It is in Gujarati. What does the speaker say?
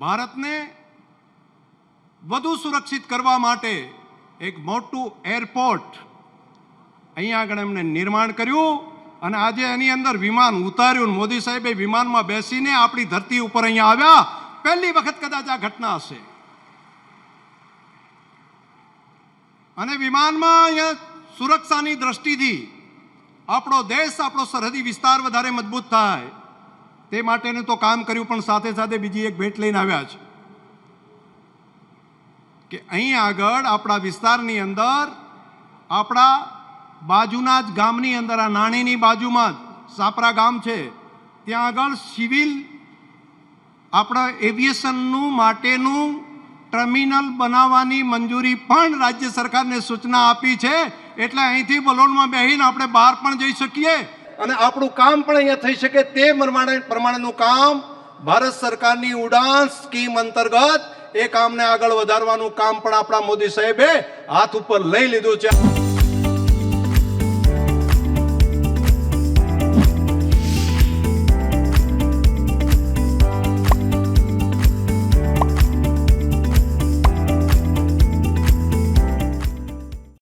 ભારતને વધુ સુરક્ષિત કરવા માટે એક મોટું એરપોર્ટ અહીંયા આગળ એમણે નિર્માણ કર્યું અને આજે એની અંદર વિમાન ઉતાર્યું. મોદી સાહેબે વિમાનમાં બેસીને આપણી ધરતી ઉપર અહીંયા આવ્યા. પહેલી વખત કદાચ આ ઘટના હશે. અને વિમાનમાં અહીંયા સુરક્ષાની દ્રષ્ટિથી આપણો દેશ, આપણો સરહદી વિસ્તાર વધારે મજબૂત થાય તે માટેનું તો કામ કર્યું, પણ સાથે સાથે બીજી એક ભેટ લઈને આવ્યા છે કે અહીં આગળ આપણા વિસ્તારની અંદર, આપણા બાજુના જ ગામની અંદર, આ નાણીની બાજુમાં જ સાપરા ગામ છે, ત્યાં આગળ સિવિલ આપણા એવિએશનનું માટેનું ટર્મિનલ બનાવવાની મંજૂરી પણ રાજ્ય સરકારને સૂચના આપી છે. એટલે અહીંથી બલોનમાં બેહીને આપણે બહાર પણ જઈ શકીએ અને આપણું કામ પણ અહીંયા થઈ શકે તે પ્રમાણેનું કામ ભારત સરકારની ઉડાન સ્કીમ અંતર્ગત એ કામને આગળ વધારવાનું કામ પણ આપણા મોદી સાહેબે હાથ ઉપર લઈ લીધું છે.